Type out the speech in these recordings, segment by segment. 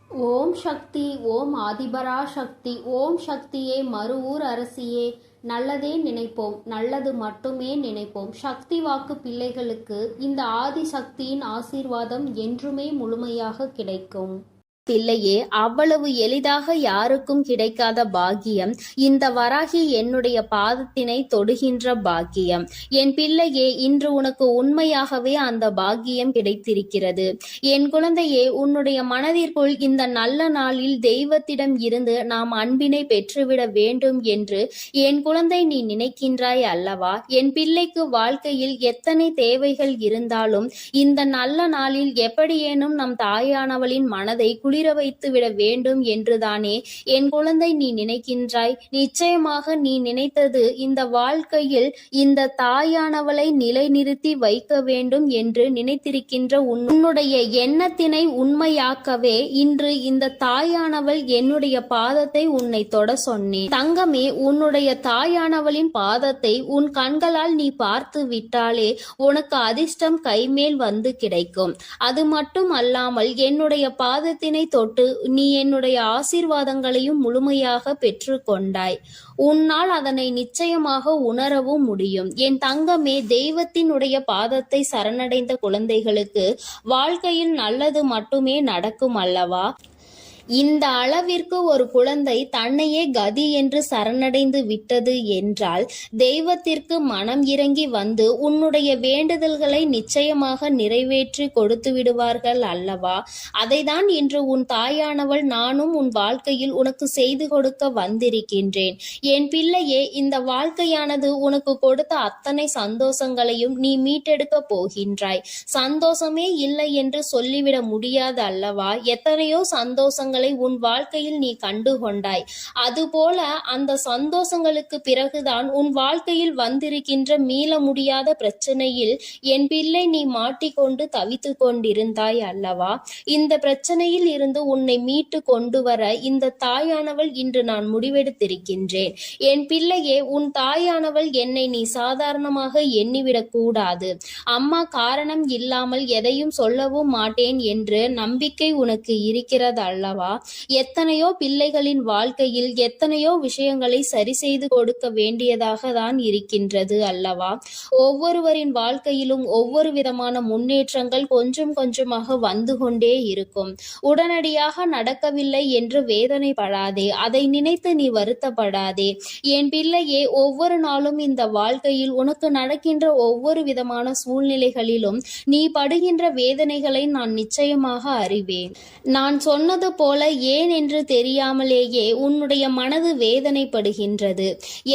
ஓம் சக்தி. ஓம் ஆதிபரா சக்தி. ஓம் சக்தியே மறுவூர் அரசியே. நல்லதே நினைப்போம், நல்லது மட்டுமே நினைப்போம். சக்தி வாக்கு பிள்ளைகளுக்கு இந்த ஆதி சக்தியின் ஆசீர்வாதம் என்றுமே முழுமையாக கிடைக்கும். பிள்ளையே, அவ்வளவு எளிதாக யாருக்கும் கிடைக்காத பாக்கியம் இந்த வராகி என்னுடைய பாதத்தினை தொடுகின்ற பாக்கியம். என் பிள்ளையே, இன்று உனக்கு உண்மையாகவே அந்த பாக்கியம் கிடைத்திருக்கிறது. என் குழந்தையே, உன்னுடைய மனதிற்குள் இந்த நல்ல நாளில் தெய்வத்திடம் இருந்து நாம் அன்பினை பெற்றுவிட வேண்டும் என்று என் குழந்தை நீ நினைக்கின்றாய் அல்லவா? என் பிள்ளைக்கு வாழ்க்கையில் எத்தனை தேவைகள் இருந்தாலும் இந்த நல்ல நாளில் எப்படியேனும் நம் தாயானவளின் மனதை குளிர வைத்து விட வேண்டும் என்றுதானே என் குழந்தை நீ நினைக்கின்றாய். நிச்சயமாக நீ நினைத்தது இந்த வாழ்க்கையில் இந்த தாயானவளை நிலைநிறுத்தி வைக்க வேண்டும் என்று நினைத்திருக்கின்ற உன்னுடைய எண்ணத்தினை உண்மையாக்கவே இன்று இந்த தாயானவள் என்னுடைய பாதத்தை உன்னை தொட சொன்னேன். தங்கமே, உன்னுடைய தாயானவளின் பாதத்தை உன் கண்களால் நீ பார்த்து விட்டாலே உனக்கு அதிர்ஷ்டம் கைமேல் வந்து கிடைக்கும். அது மட்டும் அல்லாமல் என்னுடைய பாதத்தினை தொட்டு நீ என்னுடைய ஆசீர்வாதங்களையும் முழுமையாக பெற்று கொண்டாய். உன்னால் அதனை நிச்சயமாக உணரவும் முடியும். என் தங்கமே, தெய்வத்தினுடைய பாதத்தை சரணடைந்த குழந்தைகளுக்கு வாழ்க்கையில் நல்லது மட்டுமே நடக்கும் அல்லவா? இந்த அளவிற்கு ஒரு குழந்தை தன்னையே கதி என்று சரணடைந்து விட்டது என்றால் தெய்வத்திற்கு மனம் இறங்கி வந்து உன்னுடைய வேண்டுதல்களை நிச்சயமாக நிறைவேற்றி கொடுத்து விடுவார்கள் அல்லவா? அதைதான் இன்று உன் தாயானவள் நானும் உன் வாழ்க்கையில் உனக்கு செய்து கொடுக்க வந்திருக்கின்றேன். என் பிள்ளையே, இந்த வாழ்க்கையானது உனக்கு கொடுத்த அத்தனை சந்தோஷங்களையும் நீ மீட்டெடுக்க போகின்றாய். சந்தோஷமே இல்லை என்று சொல்லிவிட முடியாது அல்லவா? எத்தனையோ சந்தோஷங்கள் உன் வாழ்க்கையில் நீ கண்டு கொண்டாய். அதுபோல அந்த சந்தோஷங்களுக்கு பிறகுதான் உன் வாழ்க்கையில் வந்திருக்கின்ற மீள முடியாத பிரச்சனையில் என் பிள்ளை நீ மாட்டிக்கொண்டு தவித்து கொண்டிருந்தாய் அல்லவா? இந்த பிரச்சனையில் இருந்து உன்னை மீட்டு கொண்டு வர இந்த தாயானவள் இன்று நான் முடிவெடுத்திருக்கின்றேன். என் பிள்ளையே, உன் தாயானவள் என்னை நீ சாதாரணமாக எண்ணிவிடக் கூடாது. அம்மா காரணம் இல்லாமல் எதையும் சொல்லவும் மாட்டேன் என்று நம்பிக்கை உனக்கு இருக்கிறது அல்லவா? எத்தனையோ பிள்ளைகளின் வாழ்க்கையில் எத்தனையோ விஷயங்களை சரி செய்து கொடுக்க வேண்டியதாக தான் இருக்கின்றது அல்லவா? ஒவ்வொருவரின் வாழ்க்கையிலும் ஒவ்வொரு விதமான முன்னேற்றங்கள் கொஞ்சம் கொஞ்சமாக வந்து கொண்டே இருக்கும். உடனடியாக நடக்கவில்லை என்று வேதனைப்படாதே. அதை நினைத்து நீ வருத்தப்படாதே. என் பிள்ளையே, ஒவ்வொரு நாளும் இந்த வாழ்க்கையில் உனக்கு நடக்கின்ற ஒவ்வொரு விதமான சூழ்நிலைகளிலும் நீ படுகின்ற வேதனைகளை நான் நிச்சயமாக அறிவேன். நான் சொன்னது போல ஏன் என்று தெரியாமலேயே உன்னுடைய மனது வேதனைப்படுகின்றது.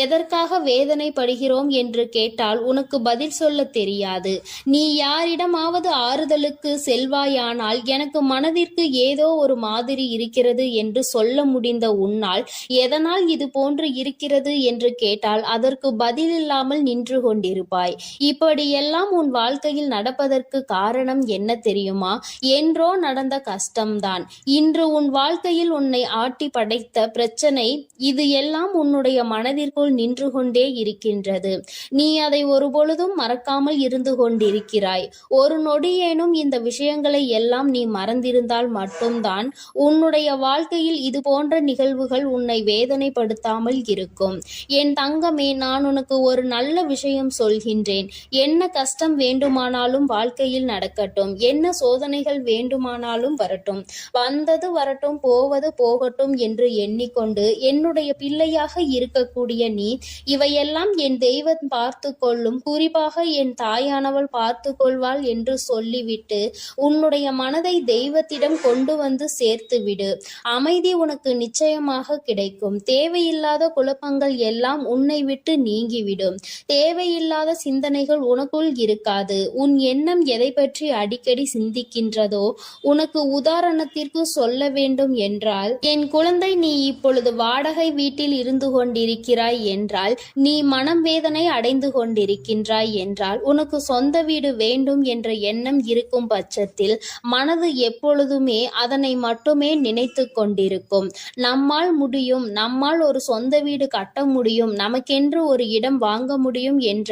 எதற்காக வேதனைப்படுகிறோம் என்று கேட்டால் உனக்கு பதில் சொல்ல தெரியாது. நீ யாரிடமாவது ஆறுதலுக்கு செல்வாயானால் எனக்கு மனதிற்கு ஏதோ ஒரு மாதிரி இருக்கிறது என்று சொல்ல முடிந்த உன்னால் எதனால் இது போன்று இருக்கிறது என்று கேட்டால் அதற்கு பதில் இல்லாமல் நின்று கொண்டிருப்பாய். இப்படியெல்லாம் உன் வாழ்க்கையில் நடப்பதற்கு காரணம் என்ன தெரியுமா? என்றோ நடந்த கஷ்டம்தான் இன்று உன் வாழ்க்கையில் உன்னை ஆட்டி படைத்த பிரச்சனை. இது எல்லாம் உன்னுடைய மனதிற்குள் நின்று கொண்டே இருக்கின்றது. நீ அதை ஒருபொழுதும் மறக்காமல் இருந்து கொண்டிருக்கிறாய். ஒரு நொடியேனும் இந்த விஷயங்களை எல்லாம் நீ மறந்திருந்தால் மட்டும்தான் உன்னுடைய வாழ்க்கையில் இது போன்ற நிகழ்வுகள் உன்னை வேதனைப்படுத்தாமல் இருக்கும். என் தங்கமே, நான் உனக்கு ஒரு நல்ல விஷயம் சொல்கின்றேன். என்ன கஷ்டம் வேண்டுமானாலும் வாழ்க்கையில் நடக்கட்டும், என்ன சோதனைகள் வேண்டுமானாலும் வரட்டும், வந்தது வரட்டும், போவது போகட்டும் என்று எண்ணிக்கொண்டு என்னுடைய பிள்ளையாக இருக்கக்கூடிய நீ இவையெல்லாம் என் தெய்வம் பார்த்து கொள்ளும், குறிப்பாக என் தாயானவள் பார்த்து கொள்வாள் என்று சொல்லிவிட்டு உன்னுடைய மனதை தெய்வத்திடம் கொண்டு வந்து சேர்த்து விடு. அமைதி உனக்கு நிச்சயமாக கிடைக்கும். தேவையில்லாத குழப்பங்கள் எல்லாம் உன்னை விட்டு நீங்கிவிடும். தேவையில்லாத சிந்தனைகள் உனக்குள் இருக்காது. உன் எண்ணம் எதை பற்றி அடிக்கடி சிந்திக்கின்றதோ, உனக்கு உதாரணத்திற்கு சொல்ல வேண்டும் என்றால், என் குழந்தை, நீ இப்பொழுது வாடகை வீட்டில் இருந்து கொண்டிருக்கிறாய் என்றால், நீ மனம் வேதனை அடைந்து கொண்டிருக்கின்றாய் என்றால், உனக்கு சொந்த வீடு வேண்டும் என்ற எண்ணம் இருக்கும் பட்சத்தில் மனது எப்பொழுதுமே அதனை மட்டுமே நினைத்து கொண்டிருக்கும். நம்மால் முடியும், நம்மால் ஒரு சொந்த வீடு கட்ட முடியும், நமக்கென்று ஒரு இடம் வாங்க முடியும் என்ற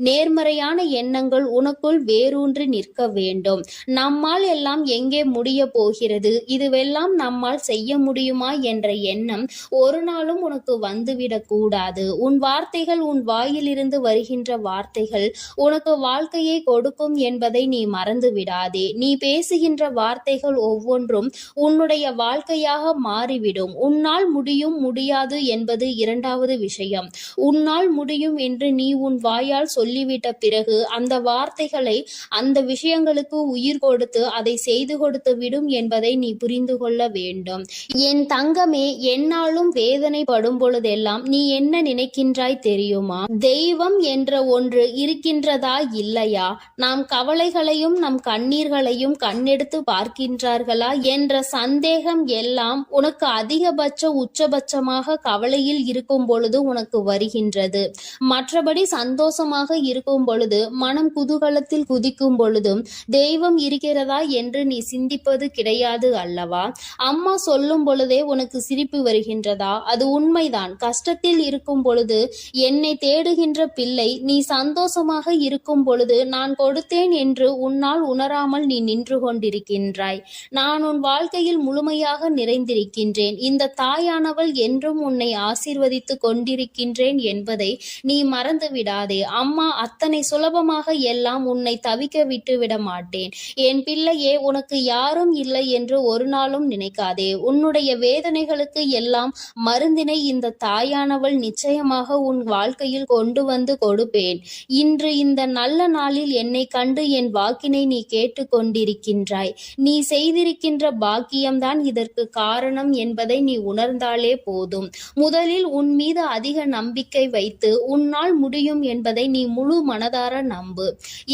நேர்மறையான எண்ணங்கள் உனக்குள் வேரூன்றி நிற்க வேண்டும். நம்மால் எல்லாம் எங்கே முடிய போகிறது, இதுவெல்லாம் நம்மால் செய்ய முடியுமா என்ற எண்ணம் ஒரு நாளும் உனக்கு வந்துவிடக் கூடாது. உன் வார்த்தைகள், உன் வாயிலிருந்து வருகின்ற வார்த்தைகள் உனக்கு வாழ்க்கையை கொடுக்கும் என்பதை நீ மறந்து விடாதே. நீ பேசுகின்ற வார்த்தைகள் ஒவ்வொன்றும் உன்னுடைய வாழ்க்கையாக மாறிவிடும். உன்னால் முடியும், முடியாது என்பது இரண்டாவது விஷயம். உன்னால் முடியும் என்று நீ உன் வாயால் சொல்லிவிட்ட பிறகு அந்த வார்த்தைகளை, அந்த விஷயங்களுக்கு உயிர் கொடுத்து அதை செய்து கொடுத்து விடும் என்பதை நீ புரிந்து கொள்ள வேண்டும். என் தங்கமே, என்னாலும் வேதனைப்படும் பொழுதெல்லாம் நீ என்ன நினைக்கின்றாய் தெரியுமா? தெய்வம் என்ற ஒன்று இருக்கின்றதா இல்லையா? நாம் கவலைகளையும் நம் கண்ணீர்களையும் கண்ணெடுத்து பார்க்கின்றார்களா என்ற சந்தேகம் எல்லாம் உனக்கு அதிகபட்ச உச்சபட்சமாக கவலையில் இருக்கும் பொழுது உனக்கு வருகின்றது. மற்றபடி சந்தோஷமாக இருக்கும் பொழுது, மனம் குதூகலத்தில் குதிக்கும் பொழுதும் தெய்வம் இருக்கிறதா என்று நீ சிந்திப்பது கிடையாது அல்லவா? அம்மா சொல்லும் பொழுதே உனக்கு சிரிப்பு வருகின்றதா? அது உண்மைதான். கஷ்டத்தில் இருக்கும் பொழுது என்னை தேடுகின்ற பிள்ளை, நீ சந்தோஷமாக இருக்கும் பொழுது நான் கொடுத்தேன் என்று உன்னால் உணராமல் நீ நின்று கொண்டிருக்கின்றாய். நான் உன் வாழ்க்கையில் முழுமையாக நிறைந்திருக்கின்றேன். இந்த தாயானவள் என்றும் உன்னை ஆசீர்வதித்து கொண்டிருக்கின்றேன் என்பதை நீ மறந்து விடாதே. அம்மா அத்தனை சுலபமாக எல்லாம் உன்னை தவிக்க விட்டு விட மாட்டேன். என் பிள்ளையே, உனக்கு யாரும் இல்லை என்று ஒரு நாளும் நினைக்காதே. உன்னுடைய வேதனைகளுக்கு எல்லாம் மருந்தினை இந்த தாயானவள் நிச்சயமாக உன் வாழ்க்கையில் கொண்டு வந்து கொடுப்பேன். இன்று இந்த நல்ல நாளில் என்னை கண்டு என் வாக்கினை நீ கேட்டு கொண்டிருக்கின்றாய். நீ செய்திருக்கின்ற பாக்கியம்தான் இதற்கு காரணம் என்பதை நீ உணர்ந்தாலே போதும். முதலில் உன் மீது அதிக நம்பிக்கை வைத்து உன்னால் முடியும் என்பதை நீ முழு மனதார நம்பு.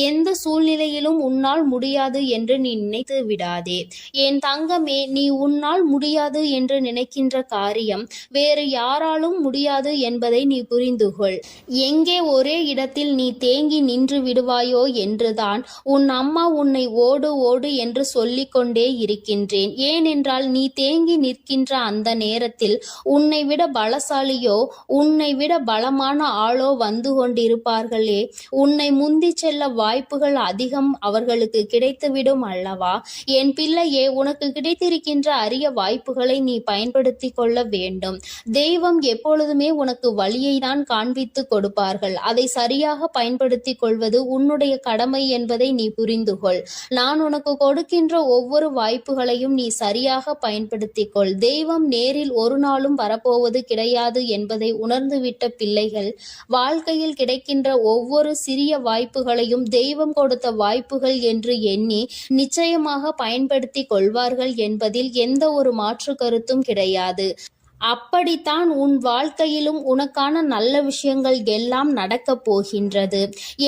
எந்த சூழ்நிலையிலும் உன்னால் முடியாது என்று நீ நினைத்து விடாதே. என் தங்கமே, நீ உன்னால் முடியாது என்று நினைக்கின்ற காரியம் வேறு யாராலும் முடியாது என்பதை நீ புரிந்து கொள். எங்கே ஒரே இடத்தில் நீ தேங்கி நின்று விடுவாயோ என்றுதான் உன் அம்மா உன்னை ஓடு ஓடு என்று சொல்லிக் கொண்டே இருக்கின்றேன். ஏனென்றால் நீ தேங்கி நிற்கின்ற அந்த நேரத்தில் உன்னை விட பலசாலியோ, உன்னை விட பலமான ஆளோ வந்து கொண்டிருப்பார்களே. உன்னை முந்தி செல்ல வாய்ப்புகள் அதிகம் அவர்களுக்கு கிடைத்துவிடும் அல்லவா? என் பிள்ளையே, உனக்கு கிடைத்திருக்கின்ற அரிய வாய்ப்புகளை நீ பயன்படுத்தி கொள்ள வேண்டும். தெய்வம் எப்பொழுதுமே உனக்கு வழியை தான் காண்பித்து கொடுப்பார்கள். அதை சரியாக பயன்படுத்தி கொள்வது உன்னுடைய கடமை என்பதை நீ புரிந்து கொள். நான் உனக்கு கொடுக்கின்ற ஒவ்வொரு வாய்ப்புகளையும் நீ சரியாக பயன்படுத்தி கொள். தெய்வம் நேரில் ஒரு நாளும் வரப்போவது கிடையாது என்பதை உணர்ந்துவிட்ட பிள்ளைகள் வாழ்க்கையில் கிடைக்கின்ற ஒவ்வொரு சிறிய வாய்ப்புகளையும் தெய்வம் கொடுத்த வாய்ப்புகள் என்று எண்ணி நிச்சயமாக பயன்படுத்தி கொள்வார்கள் என்பதில் எந்த ஒரு மாற்று கருத்தும் கிடையாது. அப்படித்தான் உன் வாழ்க்கையிலும் உனக்கான நல்ல விஷயங்கள் எல்லாம் நடக்கப் போகின்றது.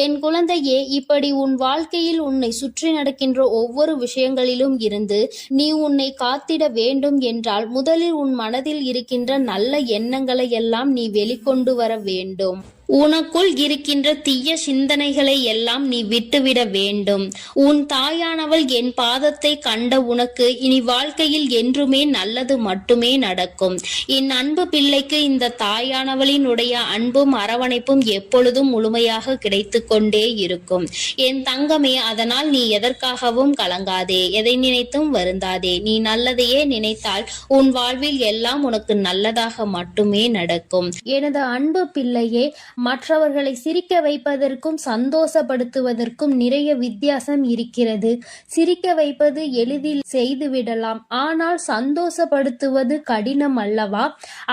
என் குழந்தையே, இப்படி உன் வாழ்க்கையில் உன்னை சுற்றி நடக்கின்ற ஒவ்வொரு விஷயங்களிலும் இருந்து நீ உன்னை காத்திட வேண்டும் என்றால் முதலில் உன் மனதில் இருக்கின்ற நல்ல எண்ணங்களை எல்லாம் நீ வெளிக்கொண்டு வர வேண்டும். உனக்குள் இருக்கின்ற தீய சிந்தனைகளை எல்லாம் நீ விட்டுவிட வேண்டும். உன் தாயானவள் என் பாதத்தை கண்ட உனக்கு இனி வாழ்க்கையில் என்றுமே நல்லது மட்டுமே நடக்கும். என் அன்பு பிள்ளைக்கு இந்த தாயானவளினுடைய அன்பும் அரவணைப்பும் எப்பொழுதும் முழுமையாக கிடைத்து கொண்டே இருக்கும். என் தங்கமே, அதனால் நீ எதற்காகவும் கலங்காதே, எதை நினைத்தும் வருந்தாதே. நீ நல்லதையே நினைத்தால் உன் வாழ்வில் எல்லாம் உனக்கு நல்லதாக மட்டுமே நடக்கும். எனது அன்பு பிள்ளையே, மற்றவர்களை சிரிக்க வைப்பதற்கும் சந்தோஷப்படுத்துவதற்கும் நிறைய வித்தியாசம் இருக்கிறது. சிரிக்க வைப்பது எளிதில் செய்துவிடலாம், ஆனால் சந்தோஷப்படுத்துவது கடினம் அல்லவா?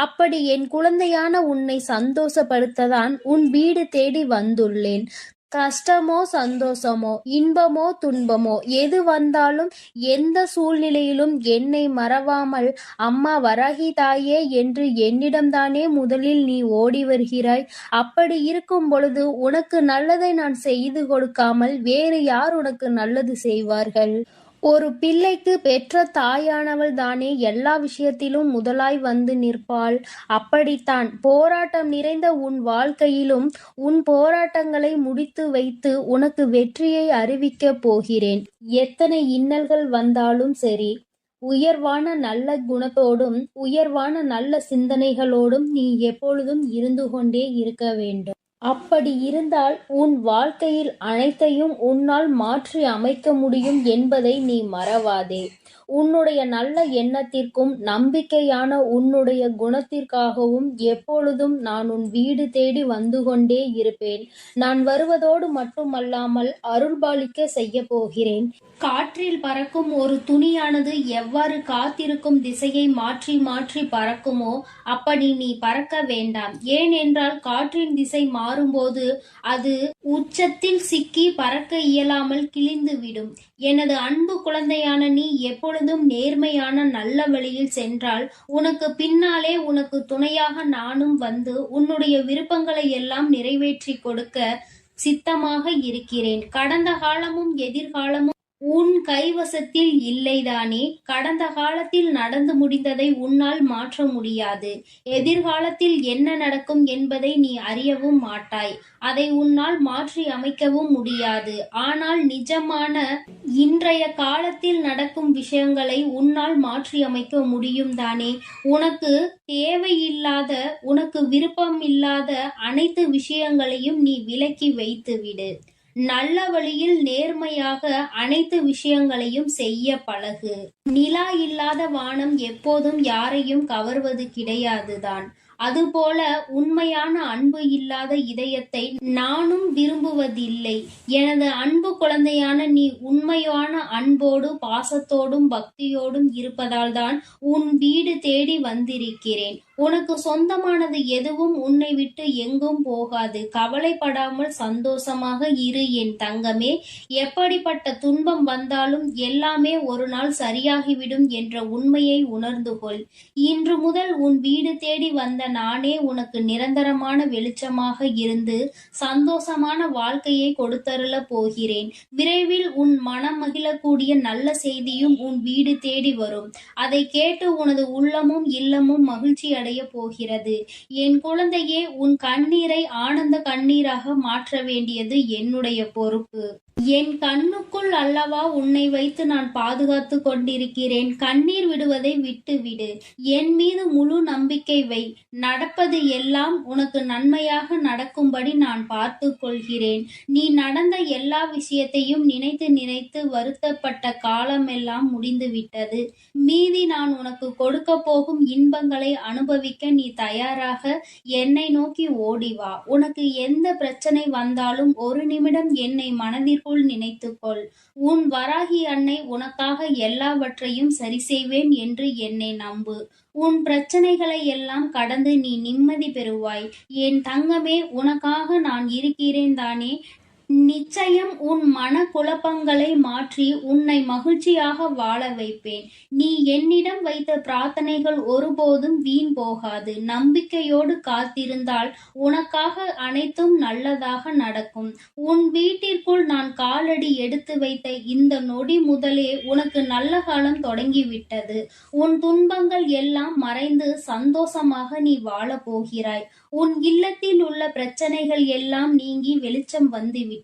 அப்படி என் குழந்தையான உன்னை சந்தோஷப்படுத்ததான் உன் வீடு தேடி வந்துள்ளேன். கஷ்டமோ சந்தோஷமோ, இன்பமோ துன்பமோ, எது வந்தாலும் எந்த சூழ்நிலையிலும் என்னை மறவாமல் அம்மா வராகி தாயே என்று என்னிடம்தானே முதலில் நீ ஓடி வருகிறாய். அப்படி இருக்கும் பொழுது உனக்கு நல்லதை நான் செய்து கொடுக்காமல் வேறு யார் உனக்கு நல்லது செய்வார்கள்? ஒரு பிள்ளைக்கு பெற்ற தாயானவள் தானே எல்லா விஷயத்திலும் முதலாய் வந்து நிற்பாள். அப்படித்தான் போராட்டம் நிறைந்த உன் வாழ்க்கையிலும் உன் போராட்டங்களை முடித்து வைத்து உனக்கு வெற்றியை அறிவிக்கப் போகிறேன். எத்தனை இன்னல்கள் வந்தாலும் சரி, உயர்வான நல்ல குணத்தோடும் உயர்வான நல்ல சிந்தனைகளோடும் நீ எப்பொழுதும் இருந்து கொண்டே இருக்க வேண்டும். அப்படி இருந்தால் உன் வாழ்க்கையில் அனைத்தையும் உன்னால் மாற்றி அமைக்க முடியும் என்பதை நீ மறவாதே. உன்னுடைய நல்ல எண்ணத்திற்கும் நம்பிக்கையான உன்னுடைய குணத்திற்காகவும் எப்பொழுதும் நான் உன் வீடு தேடி வந்து கொண்டே இருப்பேன். நான் வருவதோடு மட்டுமல்லாமல் அருள்பாலிக்க செய்ய போகிறேன். காற்றில் பறக்கும் ஒரு துணியானது எவ்வாறு காத்திருக்கும் திசையை மாற்றி மாற்றி பறக்குமோ அப்படி நீ பறக்க வேண்டாம். ஏனென்றால் காற்றின் திசை மாறும்போது அது உச்சத்தில் சிக்கி பறக்க இயலாமல் கிழிந்துவிடும். எனது அன்பு குழந்தையான நீ எப்பொழுதும் நேர்மையான நல்ல வழியில் சென்றால் உனக்கு பின்னாலே உனக்கு துணையாக நானும் வந்து உன்னுடைய விருப்பங்களை எல்லாம் நிறைவேற்றி கொடுக்க சித்தமாக இருக்கிறேன். கடந்த காலமும் எதிர்காலமும் உன் கைவசத்தில் இல்லைதானே? கடந்த காலத்தில் நடந்து முடிந்ததை உன்னால் மாற்ற முடியாது. எதிர்காலத்தில் என்ன நடக்கும் என்பதை நீ அறியவும் மாட்டாய். அதை உன்னால் மாற்றி அமைக்கவும் முடியாது. ஆனால் நிஜமான இன்றைய காலத்தில் நடக்கும் விஷயங்களை உன்னால் மாற்றி அமைக்க முடியும் தானே? உனக்கு தேவையில்லாத, உனக்கு விருப்பம் இல்லாத அனைத்து விஷயங்களையும் நீ விலக்கி வைத்துவிடு. நல்ல வழியில் நேர்மையாக அனைத்து விஷயங்களையும் செய்ய பழகு. நிலா இல்லாத வானம் எப்போதும் யாரையும் கவர்வது கிடையாதுதான். அதுபோல உண்மையான அன்பு இல்லாத இதயத்தை நானும் விரும்புவதில்லை. எனது அன்பு குழந்தையான நீ உண்மையான அன்போடு பாசத்தோடும் பக்தியோடும் இருப்பதால் தான் உன் வீடு தேடி வந்திருக்கிறேன். உனக்கு சொந்தமானது எதுவும் உன்னை விட்டு எங்கும் போகாது. கவலைப்படாமல் சந்தோஷமாக இரு என் தங்கமே. எப்படிப்பட்ட துன்பம் வந்தாலும் எல்லாமே ஒரு நாள் சரியாகிவிடும் என்ற உண்மையை உணர்ந்து கொள். இன்று முதல் உன் வீடு தேடி வந்த நானே உனக்கு நிரந்தரமான வெளிச்சமாக இருந்து சந்தோஷமான வாழ்க்கையை கொடுத்தருள போகிறேன். விரைவில் உன் மனம் மகிழக்கூடிய நல்ல செய்தியும் உன் வீடு தேடி வரும். அதை கேட்டு உனது உள்ளமும் இல்லமும் மகிழ்ச்சி அடைய போகிறது. என் குழந்தையே, உன் கண்ணீரை ஆனந்த கண்ணீராக மாற்ற வேண்டியது என்னுடைய பொறுப்பு. என் கண்ணுக்குள் அல்லவா உன்னை வைத்து நான் பாதுகாத்து கொண்டிருக்கிறேன். கண்ணீர் விடுவதை விட்டுவிடு. என் மீது முழு நம்பிக்கை வை. நடப்பது எல்லாம் உனக்கு நன்மையாக நடக்கும்படி நான் பார்த்து கொள்கிறேன். நீ நடந்த எல்லா விஷயத்தையும் நினைத்து நினைத்து வருத்தப்பட்ட காலமெல்லாம் முடிந்துவிட்டது. மீதி நான் உனக்கு கொடுக்க போகும் இன்பங்களை அனுபவிக்க நீ தயாராக என்னை நோக்கி ஓடிவா. உனக்கு எந்த பிரச்சனை வந்தாலும் ஒரு நிமிடம் என்னை மனதிற்குள் நினைத்துக்கொள். உன் வராகி அன்னை உனக்காக எல்லாவற்றையும் சரி செய்வேன் என்று என்னை நம்பு. உன் பிரச்சனைகளை எல்லாம் கடந்து நீ நிம்மதி பெறுவாய். என் தங்கமே, உனக்காக நான் இருக்கிறேன் தானே? நிச்சயம் உன் மன குழப்பங்களை மாற்றி உன்னை மகிழ்ச்சியாக வாழ வைப்பேன். நீ என்னிடம் வைத்த பிரார்த்தனைகள் ஒருபோதும் வீண் போகாது. நம்பிக்கையோடு காத்திருந்தால் உனக்காக அனைத்தும் நல்லதாக நடக்கும். உன் வீட்டிற்குள் நான் காலடி எடுத்து வைத்த இந்த நொடி முதலே உனக்கு நல்ல காலம் தொடங்கிவிட்டது. உன் துன்பங்கள் எல்லாம் மறைந்து சந்தோஷமாக நீ வாழ போகிறாய். உன் இல்லத்தில் உள்ள பிரச்சனைகள் எல்லாம் நீங்கி வெளிச்சம் வந்துவிட்டது.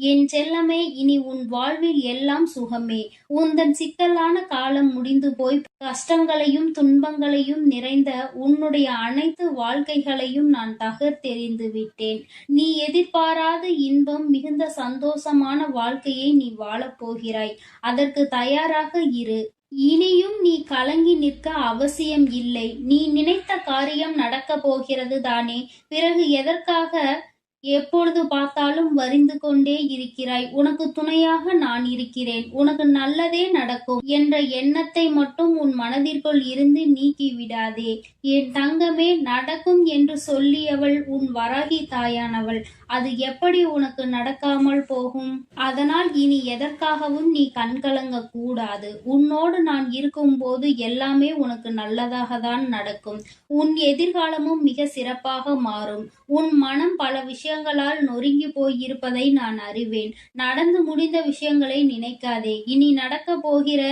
என் செல்லமே, இனி உன் வாழ்வில் எல்லாம் சுகமே. உந்தன் சிக்கலான காலம் முடிந்து போய் கஷ்டங்களையும் துன்பங்களையும் நிறைந்த உன்னுடைய அனைத்து வாழ்க்கைகளையும் நான் தகர்த்தெறிந்து விட்டேன். நீ எதிர்பாராத இன்பம் மிகுந்த சந்தோஷமான வாழ்க்கையை நீ வாழப் போகிறாய். அதற்கு தயாராக இரு. இனியும் நீ கலங்கி நிற்க அவசியம் இல்லை. நீ நினைத்த காரியம் நடக்கப் போகிறது தானே? பிறகு எதற்காக எப்பொழுது பார்த்தாலும் வரிந்து கொண்டே இருக்கிறாய்? உனக்கு துணையாக நான் இருக்கிறேன். உனக்கு நல்லதே நடக்கும் என்ற எண்ணத்தை மட்டும் உன் மனதிற்குள் இருந்து நீக்கி விடாதே. என் தங்கமே, நடக்கும் என்று சொல்லியவள் உன் வராகி தாயானவள். அது எப்படி உனக்கு நடக்காமல் போகும்? அதனால் இனி எதற்காகவும் நீ கண்கலங்க கூடாது. உன்னோடு நான் இருக்கும்போது எல்லாமே உனக்கு நல்லதாக தான் நடக்கும். உன் எதிர்காலமும் மிக சிறப்பாக மாறும். உன் மனம் பல விஷயங்களால் நொறுங்கி போயிருப்பதை நான் அறிவேன். நடந்து முடிந்த விஷயங்களை நினைக்காதே. இனி நடக்க போகிற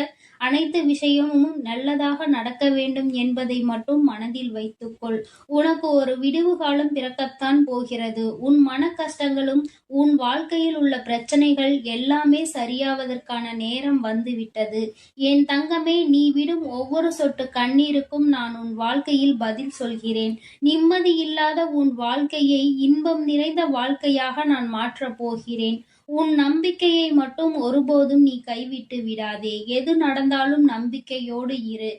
அனைத்து விஷயமும் நல்லதாக நடக்க வேண்டும் என்பதை மட்டும் மனதில் வைத்துக்கொள். உனக்கு ஒரு விடிவு காலம் பிறக்கத்தான் போகிறது. உன் மன கஷ்டங்களும் உன் வாழ்க்கையில் உள்ள பிரச்சனைகள் எல்லாமே சரியாவதற்கான நேரம் வந்துவிட்டது. என் தங்கமே, நீ விடும் ஒவ்வொரு சொட்டு கண்ணீருக்கும் நான் உன் வாழ்க்கையில் பதில் சொல்கிறேன். நிம்மதி இல்லாத உன் வாழ்க்கையை இன்பம் நிறைந்த வாழ்க்கையாக நான் மாற்றப் போகிறேன். உன் நம்பிக்கையை மட்டும் ஒருபோதும் நீ கைவிட்டு விடாதே. எது நடந்தாலும் நம்பிக்கையோடு இரு.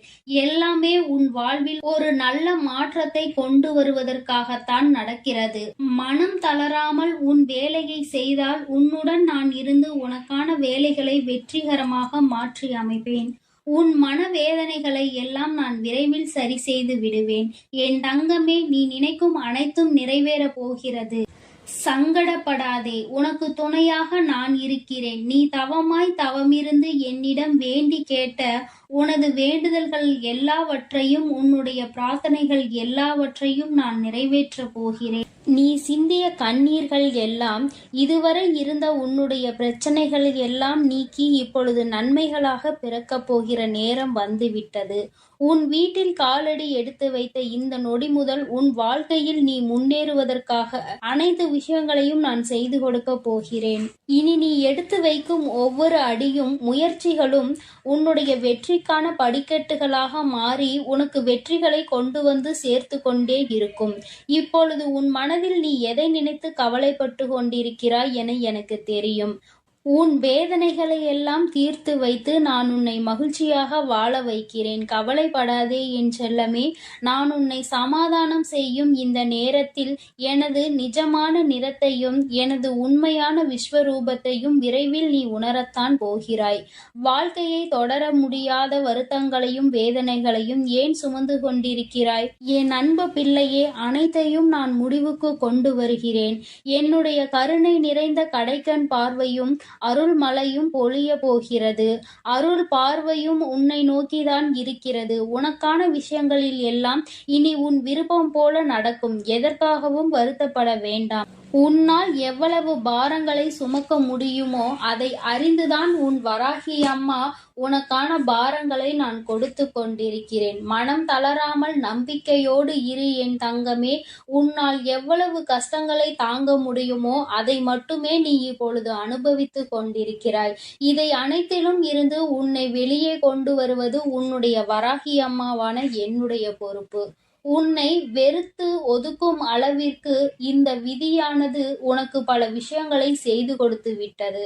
எல்லாமே உன் வாழ்வில் ஒரு நல்ல மாற்றத்தை கொண்டு வருவதற்காகத்தான் நடக்கிறது. மனம் தளராமல் உன் வேலையை செய்தால் உன்னுடன் நான் இருந்து உனக்கான வேலைகளை வெற்றிகரமாக மாற்றி அமைப்பேன். உன் மனவேதனைகளை எல்லாம் நான் விரைவில் சரி செய்து விடுவேன். என் தங்கமே, நீ நினைக்கும் அனைத்தும் நிறைவேறப் போகிறது. சங்கடப்படாதே, உனக்கு துணையாக நான் இருக்கிறேன். நீ தவமாய் தவமிருந்து என்னிடம் வேண்டி கேட்ட உனது வேண்டுதல்கள் எல்லாவற்றையும், உன்னுடைய பிரார்த்தனைகள் எல்லாவற்றையும் நான் நிறைவேற்றப் போகிறேன். நீ சிந்திய கண்ணீர்கள் எல்லாம், இதுவரை இருந்த உன்னுடைய பிரச்சனைகள் எல்லாம் நீக்கி இப்பொழுது நன்மைகளாக பிறக்கப் போகிற நேரம் வந்துவிட்டது. உன் வீட்டில் காலடி எடுத்து வைத்த இந்த நொடி முதல் உன் வாழ்க்கையில் நீ முன்னேறுவதற்காக அனைத்து விஷயங்களையும் நான் செய்து கொடுக்க போகிறேன். இனி நீ எடுத்து வைக்கும் ஒவ்வொரு அடியும் முயற்சிகளும் உன்னுடைய வெற்றிக்கான படிக்கட்டுகளாக மாறி உனக்கு வெற்றிகளை கொண்டு வந்து சேர்த்து கொண்டே இருக்கும். இப்பொழுது உன் மனதில் நீ எதை நினைத்து கவலைப்பட்டு கொண்டிருக்கிறாய் என எனக்கு தெரியும். உன் வேதனைகளை எல்லாம் தீர்த்து வைத்து நான் உன்னை மகிழ்ச்சியாக வாழ வைக்கிறேன். கவலைப்படாதே என் செல்லமே. நான் உன்னை சமாதானம் செய்யும் இந்த நேரத்தில் எனது நிஜமான நிறத்தையும் எனது உண்மையான விஸ்வரூபத்தையும் விரைவில் நீ உணரத்தான் போகிறாய். வாழ்க்கையை தொடர முடியாத வருத்தங்களையும் வேதனைகளையும் ஏன் சுமந்து கொண்டிருக்கிறாய்? என் அன்பு பிள்ளையே, அனைத்தையும் நான் முடிவுக்கு கொண்டு வருகிறேன். என்னுடைய கருணை நிறைந்த கடைக்கண் பார்வையும் அருள் மழையும் பொழிய போகிறது. அருள் பார்வையும் உன்னை நோக்கிதான் இருக்கிறது. உனக்கான விஷயங்களில் எல்லாம் இனி உன் விருப்பம் போல நடக்கும். எதற்காகவும் வருத்தப்பட வேண்டாம். உன்னால் எவ்வளவு பாரங்களை சுமக்க முடியுமோ அதை அறிந்துதான் உன் வராகி அம்மா உனக்கான பாரங்களை நான் கொடுத்து கொண்டிருக்கிறேன். மனம் தளராமல் நம்பிக்கையோடு இரு என் தங்கமே. உன்னால் எவ்வளவு கஷ்டங்களை தாங்க முடியுமோ அதை மட்டுமே நீ இப்பொழுது அனுபவித்து கொண்டிருக்கிறாய். இதை அனைத்திலும் இருந்து உன்னை வெளியே கொண்டு வருவது உன்னுடைய வராகி அம்மாவான என்னுடைய பொறுப்பு. உன்னை வெறுத்து ஒதுக்கும் அளவிற்கு இந்த விதியானது உனக்கு பல விஷயங்களை செய்து கொடுத்து விட்டது.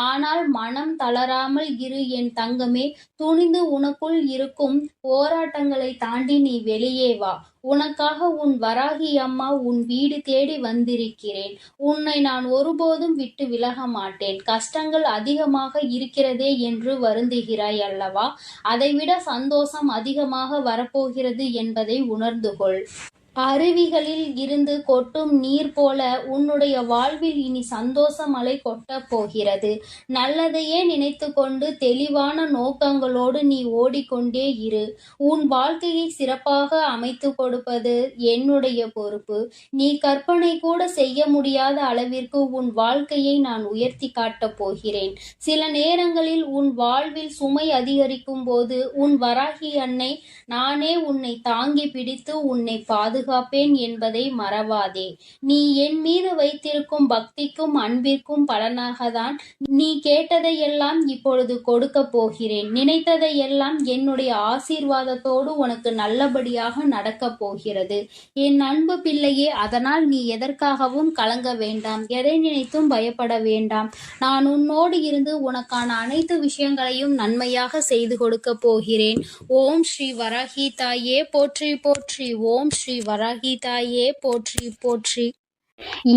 ஆனால் மனம் தளராமல் இரு என் தங்கமே. துணிந்து உனக்குள் இருக்கும் போராட்டங்களை தாண்டி நீ வெளியே வா. உனக்காக உன் வராகி அம்மா உன் வீடு தேடி வந்திருக்கிறேன். உன்னை நான் ஒருபோதும் விட்டு விலக மாட்டேன். கஷ்டங்கள் அதிகமாக இருக்கிறதே என்று வருந்துகிறாய் அல்லவா? அதைவிட சந்தோஷம் அதிகமாக வரப்போகிறது என்பதை உணர்ந்து கொள். அருவிகளில் இருந்து கொட்டும் நீர் போல உன்னுடைய வாழ்வில் இனி சந்தோஷ மழை கொட்டப் போகிறது. நல்லதையே நினைத்து கொண்டு தெளிவான நோக்கங்களோடு நீ ஓடிக்கொண்டே இரு. உன் வாழ்க்கையை சிறப்பாக அமைத்து கொடுப்பது என்னுடைய பொறுப்பு. நீ கற்பனை கூட செய்ய முடியாத அளவிற்கு உன் வாழ்க்கையை நான் உயர்த்தி காட்டப் போகிறேன். சில நேரங்களில் உன் வாழ்வில் சுமை அதிகரிக்கும் போது உன் வராகி அன்னை நானே உன்னை தாங்கி பிடித்து உன்னை பாதுகாப்பேன் என்பதை மறவாதே. நீ என் மீது வைத்திருக்கும் பக்திக்கும் அன்பிற்கும் பலனாகத்தான் நீ கேட்டதையெல்லாம் இப்பொழுது கொடுக்க போகிறேன். நினைத்ததையெல்லாம் என்னுடைய ஆசீர்வாதத்தோடு உனக்கு நல்லபடியாக நடக்கப் போகிறது. என் அன்பு பிள்ளையே, அதனால் நீ எதற்காகவும் கலங்க வேண்டாம். எதை நினைத்தும் பயப்பட வேண்டாம். நான் உன்னோடு இருந்து உனக்கான அனைத்து விஷயங்களையும் நன்மையாக செய்து கொடுக்க போகிறேன். ஓம் ஸ்ரீ வராகி தாயே போற்றி போற்றி. ஓம் ஸ்ரீ வராகி தாயே போற்றி போற்றி.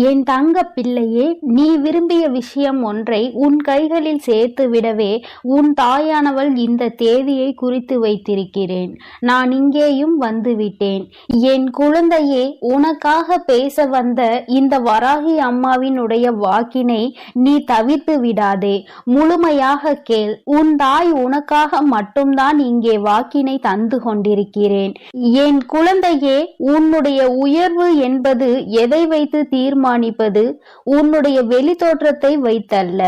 என் தங்க பிள்ளையே, நீ விரும்பிய விஷயம் ஒன்றை உன் கைகளில் சேர்த்து விடவே உன் தாயானவள் இந்த தேதியை குறித்து வைத்திருக்கிறேன். நான் இங்கேயும் வந்துவிட்டேன். என் குழந்தையே, உனக்காக பேச வந்த இந்த வராகி அம்மாவினுடைய வாக்கினை நீ தவிர்த்து விடாதே. முழுமையாக கேள். உன் தாய் உனக்காக மட்டும்தான் இங்கே வாக்கினை தந்து கொண்டிருக்கிறேன். என் குழந்தையே, உன்னுடைய உயர்வு என்பது எதை வைத்து தீர்மானிப்பது உன்னுடைய வெளி தோற்றத்தை வைத்தல்ல,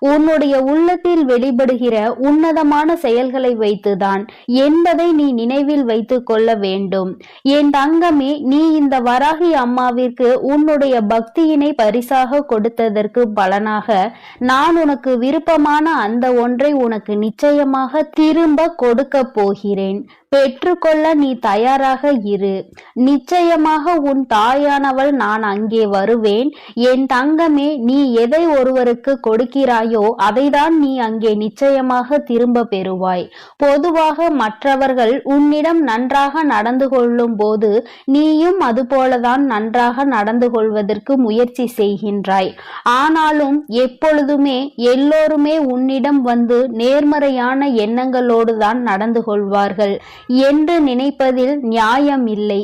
உன்னுடைய உள்ளத்தில் வெளிப்படுகிற உன்னதமான செயல்களை வைத்துதான் என்பதை நீ நினைவில் வைத்துக் கொள்ள வேண்டும். என் தங்கமே, நீ இந்த வராகி அம்மாவிற்கு உன்னுடைய பக்தியினை பரிசாக கொடுத்ததற்கு பலனாக நான் உனக்கு விருப்பமான அந்த ஒன்றை உனக்கு நிச்சயமாக திரும்ப கொடுக்க போகிறேன். பெற்றுக்கொள்ள நீ தயாராக இரு. நிச்சயமாக உன் தாயானவள் நான் அங்கே வருவேன். என் தங்கமே, நீ எதை ஒருவருக்கு கொடுக்கிறாயோ அதைதான் நீ அங்கே நிச்சயமாக திரும்ப பெறுவாய். பொதுவாக மற்றவர்கள் உன்னிடம் நன்றாக நடந்து கொள்ளும் போது நீயும் அதுபோலதான் நன்றாக நடந்து கொள்வதற்கு முயற்சி செய்கின்றாய். ஆனாலும் எப்பொழுதுமே எல்லோருமே உன்னிடம் வந்து நேர்மறையான எண்ணங்களோடு தான் நடந்து கொள்வார்கள் என்று நினைப்பதில் நியாயம் இல்லை.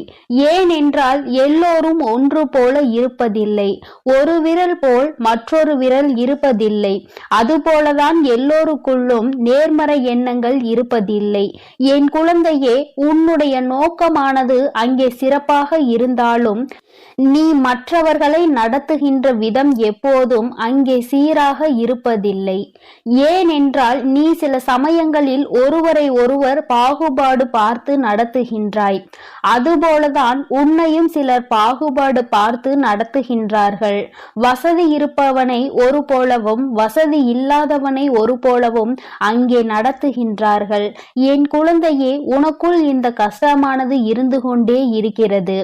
ஏனென்றால் எல்லோரும் ஒன்று போல இருப்பதில்லை. ஒரு விரல் போல் மற்றொரு விரல் இருப்பதில்லை. அதுபோலதான் எல்லோருக்குள்ளும் நேர்மறை எண்ணங்கள் இருப்பதில்லை. என் குழந்தையே, உன்னுடைய நோக்கமானது அங்கே சிறப்பாக இருந்தாலும் நீ மற்றவர்களை நடத்துகின்ற விதம் எப்போதும் அங்கே சீராக இருப்பதில்லை. ஏனென்றால் நீ சில சமயங்களில் ஒருவரை ஒருவர் பாகுபாடு பார்த்து நடத்துகின்றாய். அதுபோலதான் உன்னையும் சிலர் பாகுபாடு பார்த்து நடத்துகின்றார்கள். வசதி இருப்பவனை ஒரு போலவும் வசதி இல்லாதவனை ஒரு போலவும் அங்கே நடத்துகின்றார்கள். என் குழந்தையே, உனக்குள் இந்த கஷ்டமானது இருந்து கொண்டே இருக்கிறது.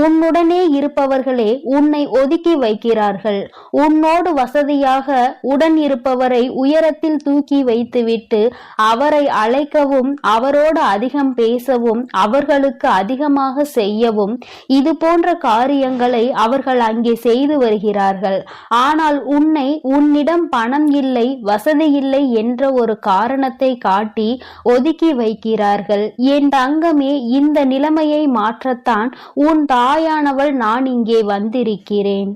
உன்னுடனே இருப்பவர்களே உன்னை ஒதுக்கி வைக்கிறார்கள். உன்னோடு வசதியாக உடன் இருப்பவரை உயரத்தில் தூக்கி வைத்துவிட்டு அவரை அழைக்கவும் அவரோடு அதிகம் பேசவும் அவர்களுக்கு அதிகமாக செய்யவும் இது போன்ற காரியங்களை அவர்கள் அங்கே செய்து வருகிறார்கள். ஆனால் உன்னை உன்னிடம் பணம் இல்லை, வசதி இல்லை என்ற ஒரு காரணத்தை காட்டி ஒதுக்கி வைக்கிறார்கள். என் தங்கமே, இந்த நிலைமையை மாற்றத்தான் உன் தாயானவள் நான் இங்கே வந்திருக்கிறேன்.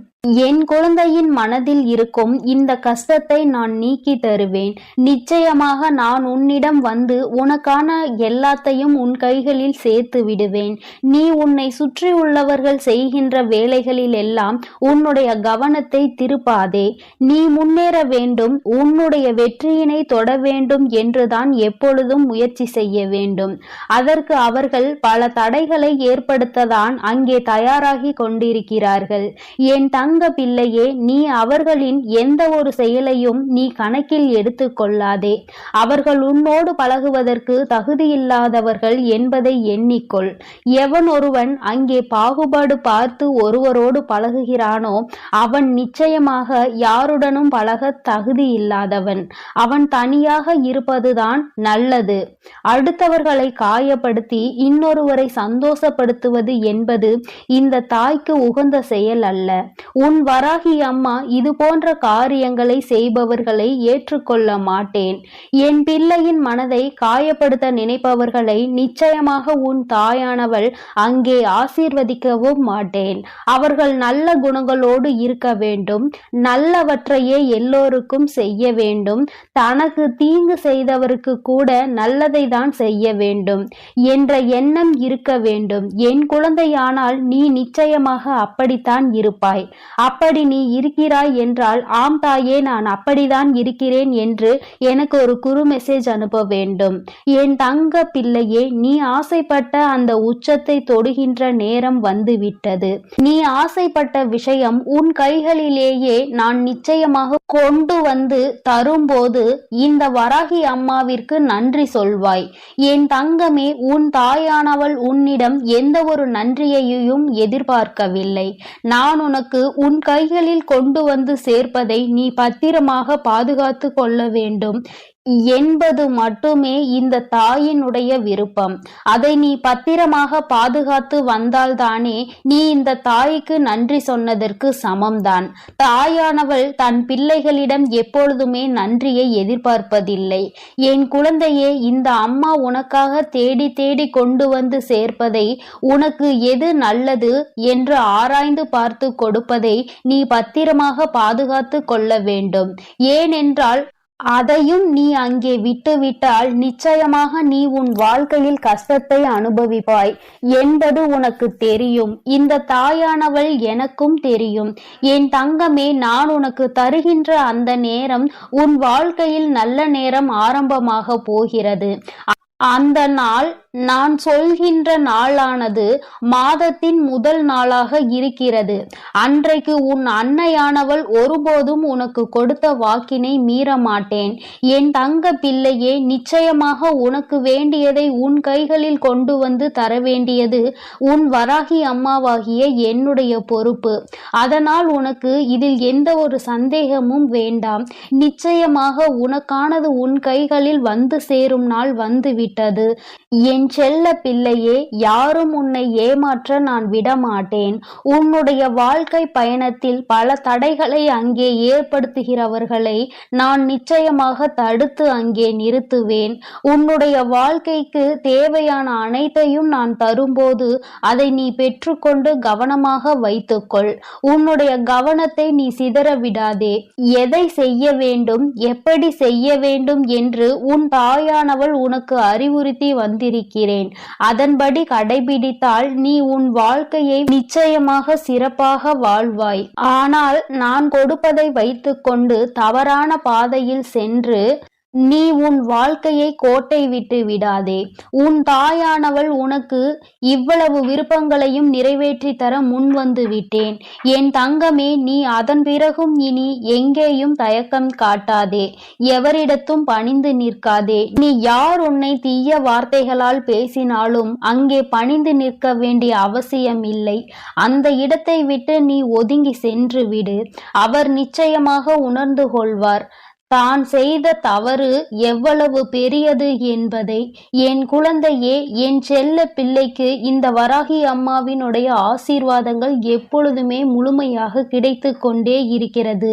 என் குழந்தையின் மனதில் இருக்கும் இந்த கஷ்டத்தை நான் நீக்கி தருவேன். நிச்சயமாக நான் உன்னிடம் வந்து உனக்கான எல்லாத்தையும் உன் கைகளில் சேர்த்து விடுவேன். நீ உன்னை சுற்றி உள்ளவர்கள் செய்கின்ற வேலைகளில் எல்லாம் உன்னுடைய கவனத்தை திருப்பாதே. நீ முன்னேற வேண்டும், உன்னுடைய வெற்றியினை தொட வேண்டும் என்றுதான் எப்பொழுதும் முயற்சி செய்ய வேண்டும். அதற்கு அவர்கள் பல தடைகளை ஏற்படுத்ததான் அங்கே தயாராகி கொண்டிருக்கிறார்கள். என் பிள்ளையே, நீ அவர்களின் எந்த ஒரு செயலையும் நீ கணக்கில் எடுத்து கொள்ளாதே. அவர்கள் உன்னோடு பழகுவதற்கு தகுதியில்லாதவர்கள் என்பதை எண்ணிக்கொள். எவன் ஒருவன் அங்கே பாகுபாடு பார்த்து ஒருவரோடு பழகுகிறானோ அவன் நிச்சயமாக யாருடனும் பழக தகுதி இல்லாதவன். அவன் தனியாக இருப்பதுதான் நல்லது. அடுத்தவர்களை காயப்படுத்தி இன்னொருவரை சந்தோஷப்படுத்துவது என்பது இந்த தாய்க்கு உகந்த செயல் அல்ல. உன் வராகி அம்மா இது போன்ற காரியங்களை செய்பவர்களை ஏற்றுக்கொள்ள மாட்டேன். என் பிள்ளையின் மனதை காயப்படுத்த நினைப்பவர்களை நிச்சயமாக உன் தாயானவள் அங்கே ஆசீர்வதிக்கவும் மாட்டேன். அவர்கள் நல்ல குணங்களோடு இருக்க வேண்டும், நல்லவற்றையே எல்லோருக்கும் செய்ய வேண்டும், தனக்கு தீங்கு செய்தவருக்கு கூட நல்லதை தான் செய்ய வேண்டும் என்ற எண்ணம் இருக்க வேண்டும். என் குழந்தையானால் நீ நிச்சயமாக அப்படித்தான் இருப்பாய். அப்படி நீ இருக்கிறாய் என்றால் ஆம் தாயே, நான் அப்படிதான் இருக்கிறேன் என்று எனக்கு ஒரு குறு மெசேஜ் அனுப்ப வேண்டும். என் தங்க பிள்ளையே, நீ ஆசைப்பட்ட அந்த உச்சத்தை தொடுகின்ற நேரம் வந்துவிட்டது. நீ ஆசைப்பட்ட விஷயம் உன் கைகளிலேயே நான் நிச்சயமாக கொண்டு வந்து தரும்போது இந்த வராகி அம்மாவிற்கு நன்றி சொல்வாய். என் தங்கமே, உன் தாயானவள் உன்னிடம் எந்த ஒரு நன்றியையும் எதிர்பார்க்கவில்லை. நான் உனக்கு உன் கைகளில் கொண்டு வந்து சேர்ப்பதை நீ பத்திரமாக பாதுகாத்து கொள்ள வேண்டும் என்பது மட்டுமே இந்த தாயினுடைய விருப்பம். அதை நீ பத்திரமாக பாதுகாத்து வந்தால்தானே நீ இந்த தாய்க்கு நன்றி சொன்னதற்கு சமம்தான். தாயானவள் தன் பிள்ளைகளிடம் எப்பொழுதுமே நன்றியை எதிர்பார்ப்பதில்லை. என் குழந்தையே, இந்த அம்மா உனக்காக தேடி தேடி கொண்டு வந்து சேர்ப்பதை, உனக்கு எது நல்லது என்று ஆராய்ந்து பார்த்து கொடுப்பதை நீ பத்திரமாக பாதுகாத்து கொள்ள வேண்டும். ஏனென்றால் அதையும் நீ அங்கே விட்டுவிட்டால் நிச்சயமாக நீ உன் வாழ்க்கையில் கஷ்டத்தை அனுபவிப்பாய் என்பது உனக்கு தெரியும். இந்த தாயானவள் எனக்கும் தெரியும். என் தங்கமே, நான் உனக்கு தருகின்ற அந்த நேரம் உன் வாழ்க்கையில் நல்ல நேரம் ஆரம்பமாக போகிறது. அந்த நாள் நான் சொல்கின்ற நாளானது மாதத்தின் முதல் நாளாக இருக்கிறது. அன்றைக்கு உன் அன்னையானவள் ஒருபோதும் உனக்கு கொடுத்த வாக்கினை மீற மாட்டேன். என் தங்க பிள்ளையே, நிச்சயமாக உனக்கு வேண்டியதை உன் கைகளில் கொண்டு வந்து தர வேண்டியது உன் வராகி அம்மாவாகிய என்னுடைய பொறுப்பு. அதனால் உனக்கு இதில் எந்த ஒரு சந்தேகமும் வேண்டாம். நிச்சயமாக உனக்கானது உன் கைகளில் வந்து சேரும் நாள் வந்துவிட்டது. என் செல்ல பிள்ளையே, யாரும் உன்னை ஏமாற்ற நான் விடமாட்டேன். உன்னுடைய வாழ்க்கை பயணத்தில் பல தடைகளை அங்கே ஏற்படுத்துகிறவர்களை நான் நிச்சயமாக தடுத்து அங்கே நிறுத்துவேன். உன்னுடைய வாழ்க்கைக்கு தேவையான அனைத்தையும் நான் தரும்போது அதை நீ பெற்றுக்கொண்டு கவனமாக வைத்துக்கொள். உன்னுடைய கவனத்தை நீ சிதற விடாதே. எதை செய்ய வேண்டும், எப்படி செய்ய வேண்டும் என்று உன் தாயானவள் உனக்கு அறிவுறுத்தி வந்திருக்கிறேன். அதன்படி கடைபிடித்தால் நீ உன் வாழ்க்கையை நிச்சயமாக சிறப்பாக வாழ்வாய். ஆனால் நான் கொடுப்பதை வைத்துக்கொண்டு தவறான பாதையில் சென்று நீ உன் வாழ்க்கையை கோட்டை விட்டு விடாதே. உன் தாயானவள் உனக்கு இவ்வளவு விருப்பங்களையும் நிறைவேற்றி தர முன்வந்து விட்டேன். என் தங்கமே, நீ அதன் பிறகும் இனி எங்கேயும் தயக்கம் காட்டாதே. எவரிடத்தும் பணிந்து நிற்காதே. நீ யார் உன்னை தீய வார்த்தைகளால் பேசினாலும் அங்கே பணிந்து நிற்க வேண்டிய அவசியம் இல்லை. அந்த இடத்தை விட்டு நீ ஒதுங்கி சென்று விடு. அவர் நிச்சயமாக உணர்ந்து கொள்வார் தான் செய்த தவறு எவ்வளவு பெரியது என்பதை. என் குழந்தையே, என் செல்ல பிள்ளைக்கு இந்த வராகி அம்மாவினுடைய ஆசீர்வாதங்கள் எப்பொழுதுமே முழுமையாக கிடைத்து கொண்டே இருக்கிறது.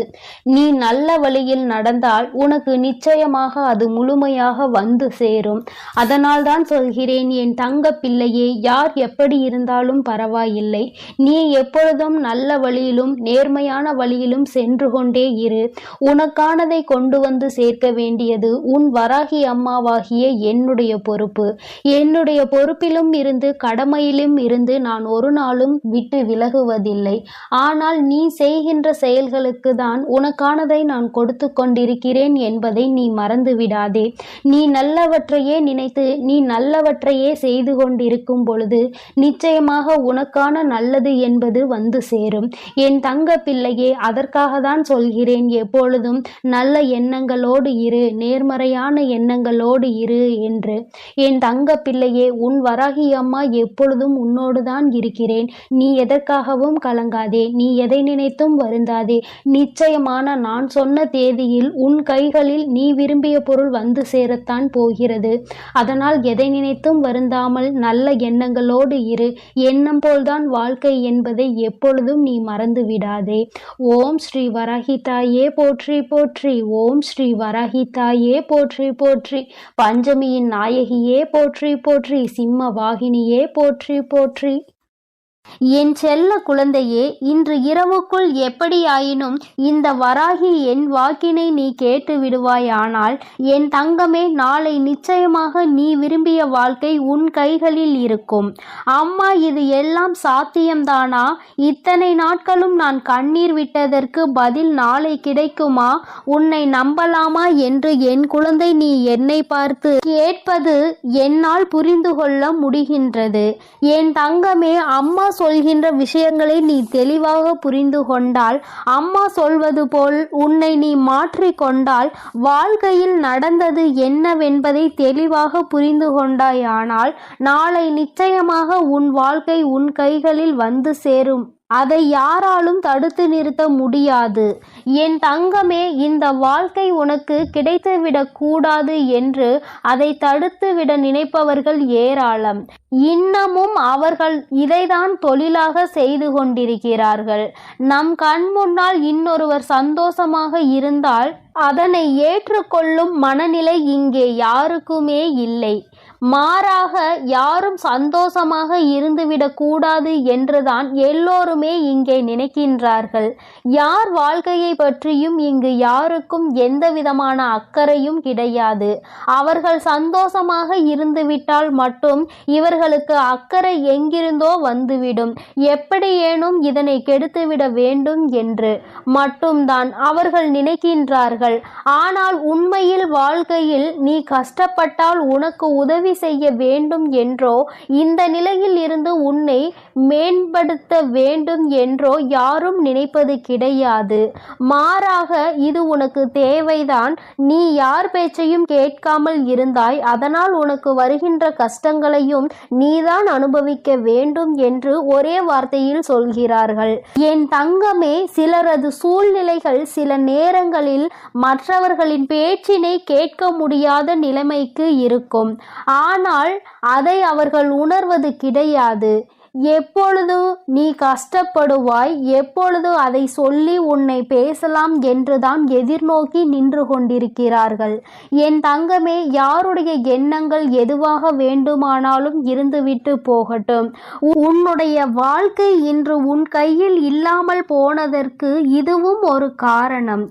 நீ நல்ல வழியில் நடந்தால் உனக்கு நிச்சயமாக அது முழுமையாக வந்து சேரும். அதனால் தான் சொல்கிறேன், என் தங்க பிள்ளையே, யார் எப்படி இருந்தாலும் பரவாயில்லை. நீ எப்பொழுதும் நல்ல வழியிலும் நேர்மையான வழியிலும் சென்று கொண்டே இரு. உனக்கானதை கொண்டு வந்து சேர்க்க வேண்டியது உன் வராகி அம்மாவாகிய என்னுடைய பொறுப்பு. என்னுடைய பொறுப்பிலும் இருந்து கடமையிலும் இருந்து நான் ஒரு நாளும் விட்டு விலகுவதில்லை. ஆனால் நீ செய்கின்ற செயல்களுக்கு தான் உனக்கானதை நான் கொடுத்து கொண்டிருக்கிறேன் என்பதை நீ மறந்து விடாதே. நீ நல்லவற்றையே நினைத்து நீ நல்லவற்றையே செய்து கொண்டிருக்கும் பொழுது நிச்சயமாக உனக்கான நல்லது என்பது வந்து சேரும். என் தங்க பிள்ளையே, அதற்காக தான் சொல்கிறேன், எப்பொழுதும் நல்ல எண்ணங்களோடு இரு, நேர்மறையான எண்ணங்களோடு இரு என்று. என் தங்க பிள்ளையே, உன் வராகி அம்மா எப்பொழுதும் உன்னோடு தான் இருக்கிறேன். நீ எதற்காகவும் கலங்காதே. நீ எதை நினைத்தும் வருந்தாதே. நிச்சயமான நான் சொன்ன தேதியில் உன் கைகளில் நீ விரும்பிய பொருள் வந்து சேரத்தான் போகிறது. அதனால் எதை நினைத்தும் வருந்தாமல் நல்ல எண்ணங்களோடு இரு. எண்ணம் போல்தான் வாழ்க்கை என்பதை எப்பொழுதும் நீ மறந்து விடாதே. ஓம் ஸ்ரீ வராகி தாயே போற்றி போற்றி. ஓம் ஸ்ரீ வராகி தாயே போற்றி போற்றி. பஞ்சமியின் நாயகியே போற்றி போற்றி. சிம்ம வாகினியே போற்றி போற்றி. என் செல்ல குழந்தையே, இன்று இரவுக்குள் எப்படியாயினும் இந்த வராகி என் வாக்கினை நீ கேட்டு விடுவாயானால் என் தங்கமே, நாளை நிச்சயமாக நீ விரும்பிய வாழ்க்கை உன் கைகளில் இருக்கும். அம்மா, இது எல்லாம் சாத்தியம்தானா? இத்தனை நாட்களும் நான் கண்ணீர் விட்டதற்கு பதில் நாளை கிடைக்குமா? உன்னை நம்பலாமா என்று என் குழந்தை நீ என்னை பார்த்து கேட்பது என்னால் புரிந்து கொள்ள முடிகின்றது. என் தங்கமே, அம்மா சொல்கின்ற விஷயங்களை நீ தெளிவாக புரிந்து கொண்டால், அம்மா சொல்வது போல் உன்னை நீ மாற்றிக்கொண்டால், வாழ்க்கையில் நடந்தது என்னவென்பதை தெளிவாக புரிந்து கொண்டாயானால் நாளை நிச்சயமாக உன் வாழ்க்கை உன் கைகளில் வந்து சேரும். அதை யாராலும் தடுத்து நிறுத்த முடியாது. என் தங்கமே, இந்த வாழ்க்கை உனக்கு கிடைத்துவிடக் கூடாது என்று அதை தடுத்துவிட நினைப்பவர்கள் ஏராளம். இன்னமும் அவர்கள் இதைதான் தொழிலாக செய்து கொண்டிருக்கிறார்கள். நம் கண் முன்னால் இன்னொருவர் சந்தோஷமாக இருந்தால் அதனை ஏற்றுக்கொள்ளும் மனநிலை இங்கே யாருக்குமே இல்லை. மாறாக யாரும் சந்தோஷமாக இருந்துவிடக் கூடாது என்றுதான் எல்லோருமே இங்கே நினைக்கின்றார்கள். யார் வாழ்க்கையை பற்றியும் இங்கு யாருக்கும் எந்த விதமான அக்கறையும் கிடையாது. அவர்கள் சந்தோஷமாக இருந்துவிட்டால் மட்டும் இவர்களுக்கு அக்கறை எங்கிருந்தோ வந்துவிடும். எப்படியேனும் இதனை கெடுத்துவிட வேண்டும் என்று மட்டும்தான் அவர்கள் நினைக்கின்றார்கள். ஆனால் உண்மையில் வாழ்க்கையில் நீ கஷ்டப்பட்டால் உனக்கு உதவி உதவி செய்ய வேண்டும் என்றோ இந்த நிலையில் இருந்து உன்னை மேம்படுத்த வேண்டும் என்றோ யாரும் நினைப்பது கிடையாது. மாறாக இது உனக்கு தேவைதான். நீ யார் பேச்சையும் கேட்காமல் இருந்தாய், அதனால் உனக்கு வருகின்ற கஷ்டங்களையும் நீதான் அனுபவிக்க வேண்டும் என்று ஒரே வார்த்தையில் சொல்கிறார்கள். என் தங்கமே, சிலரது சூழ்நிலைகள் சில நேரங்களில் மற்றவர்களின் பேச்சினை கேட்க முடியாத நிலைமைக்கு இருக்கும். ஆனால் அதை அவர்கள் உணர்வது கிடையாது. எப்பொழுது நீ கஷ்டப்படுவாய், எப்பொழுது அதை சொல்லி உன்னை பேசலாம் என்றுதான் எதிர்நோக்கி நின்று கொண்டிருக்கிறார்கள். என் தங்கமே, யாருடைய எண்ணங்கள் எதுவாக வேண்டுமானாலும் இருந்துவிட்டு போகட்டும். உன்னுடைய வாழ்க்கை இன்று உன் கையில் இல்லாமல் போனதற்கு இதுவும் ஒரு காரணம்.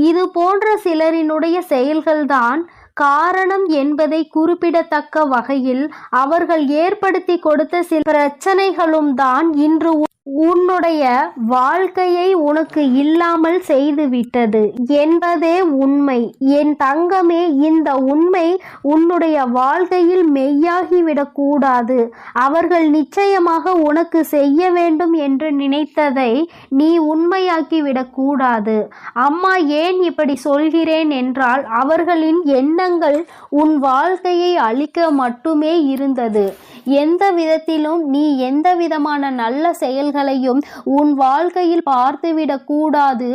இது போன்ற சிலரினுடைய செயல்கள்தான் காரணம் என்பதை குறிப்பிடத்தக்க வகையில் அவர்கள் ஏற்படுத்தி கொடுத்த சில பிரச்சனைகளும் தான் இன்று உன்னுடைய வாழ்க்கையை உனக்கு இல்லாமல் செய்துவிட்டது என்பதே உண்மை. என் தங்கமே, இந்த உண்மை உன்னுடைய வாழ்க்கையில் மெய்யாகிவிடக்கூடாது. அவர்கள் நிச்சயமாக உனக்கு செய்ய வேண்டும் என்று நினைத்ததை நீ உண்மையாக்கிவிடக்கூடாது. அம்மா ஏன் இப்படி சொல்கிறேன் என்றால், அவர்களின் எண்ணங்கள் உன் வாழ்க்கையை அழிக்க மட்டுமே இருந்தது. எந்த விதத்திலும் நீ எந்த விதமான நல்ல செயல்களையும் உன் வாழ்க்கையில் பார்த்துவிடக் கூடாது.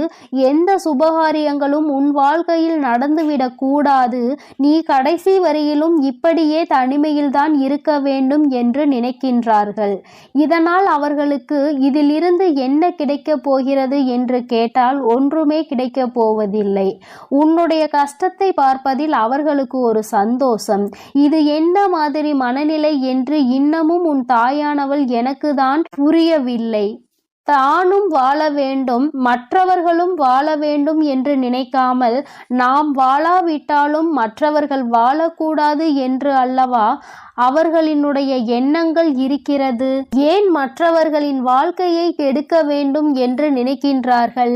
எந்த சுபகாரியங்களும் உன் வாழ்க்கையில் நடந்துவிடக் கூடாது. நீ கடைசி வரையிலும் இப்படியே தனிமையில்தான் இருக்க வேண்டும் என்று நினைக்கின்றார்கள். இதனால் அவர்களுக்கு இதிலிருந்து என்ன கிடைக்கப் போகிறது என்று கேட்டால் ஒன்றுமே கிடைக்கப் போவதில்லை. உன்னுடைய கஷ்டத்தை பார்ப்பதில் அவர்களுக்கு ஒரு சந்தோஷம். இது என்ன மாதிரி மனநிலை என்று இன்னமும் உன் தாயானவள் எனக்கு தான் புரியவில்லை. தானும் வாழ வேண்டும், மற்றவர்களும் வாழ வேண்டும் என்று நினைக்காமல், நாம் வாழாவிட்டாலும் மற்றவர்கள் வாழக்கூடாது என்று அல்லவா அவர்களினுடைய எண்ணங்கள் இருக்கிறது. ஏன் மற்றவர்களின் வாழ்க்கையை கெடுக்க வேண்டும் என்று நினைக்கின்றார்கள்?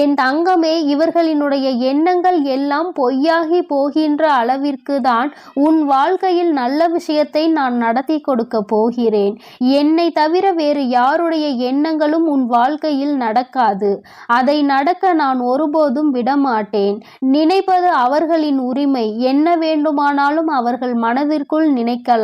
என் தங்கமே, இவர்களினுடைய எண்ணங்கள் எல்லாம் பொய்யாகி போகின்ற அளவிற்கு தான் உன் வாழ்க்கையில் நல்ல விஷயத்தை நான் நடத்தி கொடுக்க போகிறேன். என்னை தவிர வேறு யாருடைய எண்ணங்களும் உன் வாழ்க்கையில் நடக்காது. அதை நடக்க நான் ஒருபோதும் விடமாட்டேன். நினைப்பது அவர்களின் உரிமை. என்ன வேண்டுமானாலும் அவர்கள் மனதிற்குள் நினைக்கலாம்.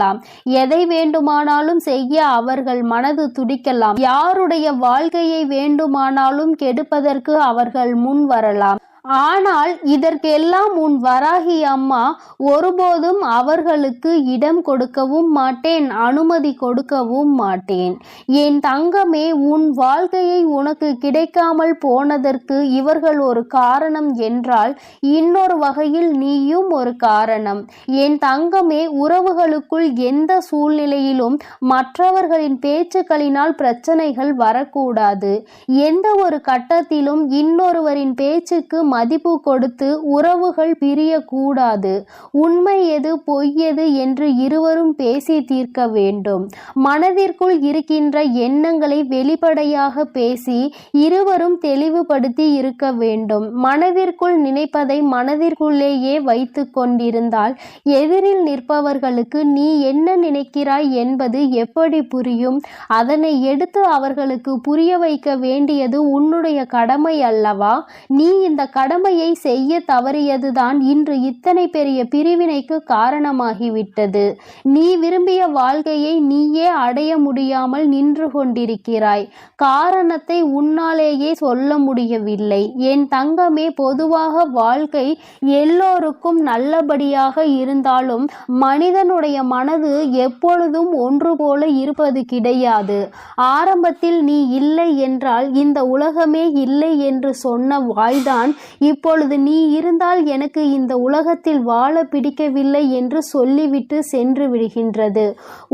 எதை வேண்டுமானாலும் செய்ய அவர்கள் மனது துடிக்கலாம். யாருடைய வாழ்க்கையை வேண்டுமானாலும் கெடுப்பதற்கு அவர்கள் முன் வரலாம். ஆனால் இதற்கெல்லாம் உன் வராகி அம்மா ஒருபோதும் அவர்களுக்கு இடம் கொடுக்கவும் மாட்டேன், அனுமதி கொடுக்கவும் மாட்டேன். என் தங்கமே, உன் வாழ்க்கையை உனக்கு கிடைக்காமல் போனதற்கு இவர்கள் ஒரு காரணம் என்றால், இன்னொரு வகையில் நீயும் ஒரு காரணம். என் தங்கமே, உறவுகளுக்குள் எந்த சூழ்நிலையிலும் மற்றவர்களின் பேச்சுக்களினால் பிரச்சனைகள் வரக்கூடாது. எந்த ஒரு கட்டத்திலும் இன்னொருவரின் பேச்சுக்கு மதிப்பு கொடுத்து உறவுகள் பிரியக்கூடாது. உண்மை எது பொய் எது என்று இருவரும் பேசி தீர்க்க வேண்டும். மனதிற்குள் இருக்கின்ற எண்ணங்களை வெளிப்படையாக பேசி இருவரும் தெளிவுபடுத்தி இருக்க வேண்டும். மனதிற்குள் நினைப்பதை மனதிற்குள்ளேயே வைத்து கொண்டிருந்தால் எதிரில் நிற்பவர்களுக்கு நீ என்ன நினைக்கிறாய் என்பது எப்படி புரியும்? அதனை எடுத்து அவர்களுக்கு புரிய வைக்க வேண்டியது உன்னுடைய கடமை அல்லவா? நீ இந்த கடமையை செய்ய தவறியதுதான் இன்று இத்தனை பெரிய பிரிவினைக்கு காரணமாகிவிட்டது. நீ விரும்பிய வாழ்க்கையை நீயே அடைய முடியாமல் நின்று கொண்டிருக்கிறாய். காரணத்தை உன்னாலேயே சொல்ல முடியவில்லை. என் தங்கமே, பொதுவாக வாழ்க்கை எல்லோருக்கும் நல்லபடியாக இருந்தாலும் மனிதனுடைய மனது எப்பொழுதும் ஒன்று போல இருப்பது கிடையாது. ஆரம்பத்தில் நீ இல்லை என்றால் இந்த உலகமே இல்லை என்று சொன்ன வாய்தான் இப்பொழுது நீ இருந்தால் எனக்கு இந்த உலகத்தில் வாழ பிடிக்கவில்லை என்று சொல்லிவிட்டு சென்று விடுகின்றது.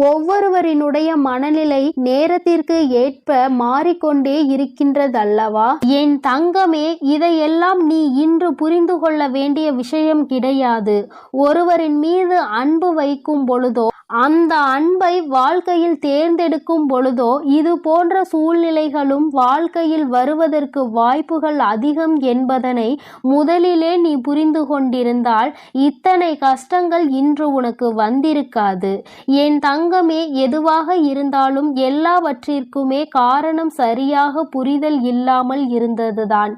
ஒவ்வொருவரினுடைய மனநிலை நேரத்திற்கு ஏற்ப மாறிக்கொண்டே இருக்கின்றதல்லவா? என் தங்கமே, இதையெல்லாம் நீ இன்று புரிந்து கொள்ள வேண்டிய விஷயம் கிடையாது. ஒருவரின் மீது அன்பு வைக்கும் பொழுதோ அந்த அன்பை வாழ்க்கையில் தேர்ந்தெடுக்கும் பொழுதோ இது போன்ற சூழ்நிலைகளும் வாழ்க்கையில் வருவதற்கு வாய்ப்புகள் அதிகம் என்பதனை முதலிலே நீ புரிந்து கொண்டிருந்தால் இத்தனை கஷ்டங்கள் இன்று உனக்கு வந்திருக்காது. என் தங்கமே, எதுவாக இருந்தாலும் எல்லாவற்றிற்குமே காரணம் சரியாக புரிதல் இல்லாமல் இருந்ததுதான்.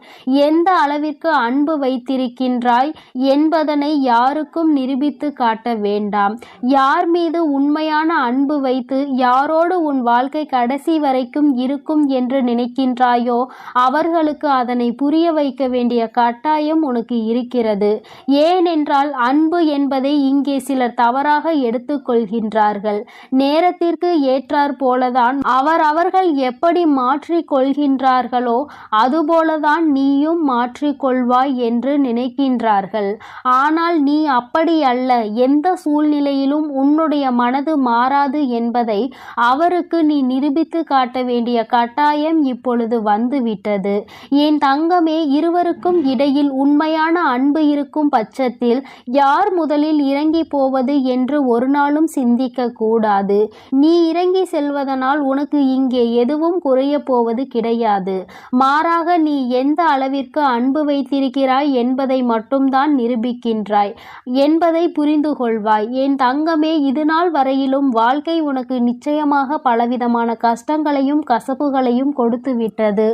எந்த அளவிற்கு அன்பு வைத்திருக்கின்றாய் என்பதனை யாருக்கும் நிரூபித்து காட்ட வேண்டாம். யார் மீது உண்மையான அன்பு வைத்து யாரோடு உன் வாழ்க்கை கடைசி வரைக்கும் இருக்கும் என்று நினைக்கின்றாயோ அவர்களுக்கு அதனை புரிய வைக்க வேண்டிய கட்டாயம் உனக்கு இருக்கிறது. ஏனென்றால் அன்பு என்பதை இங்கே சிலர் தவறாக எடுத்துக்கொள்கின்றார்கள். நேரத்திற்கு ஏற்றாற் போலதான் அவர்கள் எப்படி மாற்றிக் கொள்கின்றார்களோ அதுபோலதான் நீயும் மாற்றிக்கொள்வாய் என்று நினைக்கின்றார்கள். ஆனால் நீ அப்படி அல்ல. எந்த சூழ்நிலையிலும் உன்னுடைய மனது மாறாது என்பதை அவருக்கு நீ நிரூபித்து காட்ட வேண்டிய கட்டாயம் இப்பொழுது வந்துவிட்டது. என் தங்கமே, இருவருக்கும் இடையில் உண்மையான அன்பு இருக்கும் பட்சத்தில் யார் முதலில் இறங்கி போவது என்று ஒரு நாளும் சிந்திக்க கூடாது. நீ இறங்கி செல்வதனால் உனக்கு இங்கே எதுவும் குறைய போவது கிடையாது. மாறாக நீ எந்த அளவிற்கு அன்பு வைத்திருக்கிறாய் என்பதை மட்டும்தான் நிரூபிக்கின்றாய் என்பதை புரிந்து கொள்வாய். என் தங்கமே, இதுநாள் வரையிலும் வாழ்க்கை உனக்கு நிச்சயமாக பலவிதமான கஷ்டங்களையும் கசப்புகளையும் கொடுத்து விட்டது.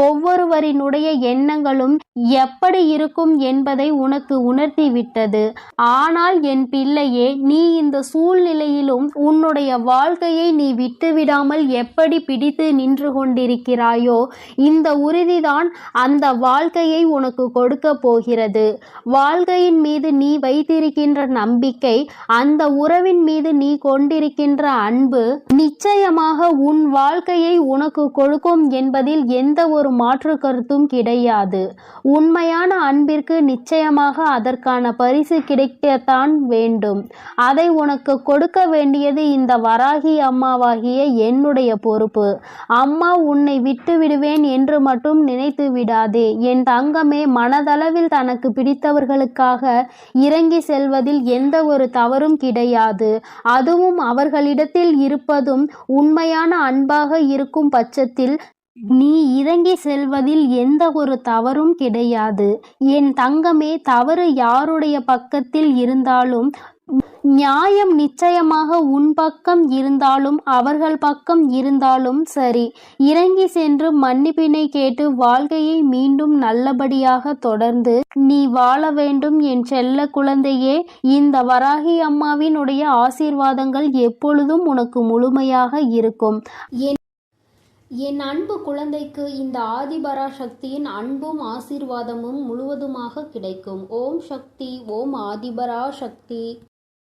ஒவ்வொருவரினுடைய எண்ணங்களும் எப்படி இருக்கும் என்பதை உனக்கு உணர்த்தி விட்டது. ஆனால் என் பிள்ளையே, நீ இந்த சூழ்நிலையிலும் உன்னுடைய வாழ்க்கையை நீ விட்டுவிடாமல் எப்படி பிடித்து நின்று கொண்டிருக்கிறாயோ இந்த உறுதிதான் அந்த வாழ்க்கையை உனக்கு கொடுக்க போகிறது. வாழ்க்கையின் மீது நீ வைத்திருக்கின்ற நம்பிக்கை, அந்த உறவின் மீது நீ கொண்டிருக்கின்ற அன்பு நிச்சயமாக உன் வாழ்க்கையை உனக்கு கொடுக்கும் என்பதில் எந்த ஒரு மாற்று கருத்தும் கிடையாது. உண்மையான அன்பிற்கு நிச்சயமாக அதற்கான பரிசு கிடைக்கத்தான் வேண்டும். அதை உனக்கு கொடுக்க வேண்டியது இந்த வராகி அம்மாவாகிய என்னுடைய பொறுப்பு. அம்மா உன்னை விட்டு விடுவேன் என்று மட்டும் நினைத்து விடாதே. என் தங்கமே, மனதளவில் தனக்கு பிடித்தவர்களுக்காக இறங்கி செல்வதில் எந்த ஒரு தவறும் கிடையாது. அதுவும் அவர்களிடத்தில் இருப்பதும் உண்மையான அன்பாக இருக்கும் பட்சத்தில் நீ இறங்கி செல்வதில் எந்த ஒரு தவறும் கிடையாது. என் தங்கமே, தவறு யாருடைய பக்கத்தில் இருந்தாலும் நியாயம் நிச்சயமாக உன் பக்கம் இருந்தாலும் அவர்கள் பக்கம் இருந்தாலும் சரி, இறங்கி சென்று மன்னிப்பினை கேட்டு வாழ்க்கையை மீண்டும் நல்லபடியாக தொடர்ந்து நீ வாழ வேண்டும். என் செல்ல குழந்தையே, இந்த வராகி அம்மாவினுடைய ஆசீர்வாதங்கள் எப்பொழுதும் உனக்கு முழுமையாக இருக்கும். என் அன்பு குழந்தைக்கு இந்த ஆதிபராசக்தியின் அன்பும் ஆசீர்வாதமும் முழுவதுமாக கிடைக்கும். ஓம் சக்தி. ஓம் ஆதிபராசக்தி.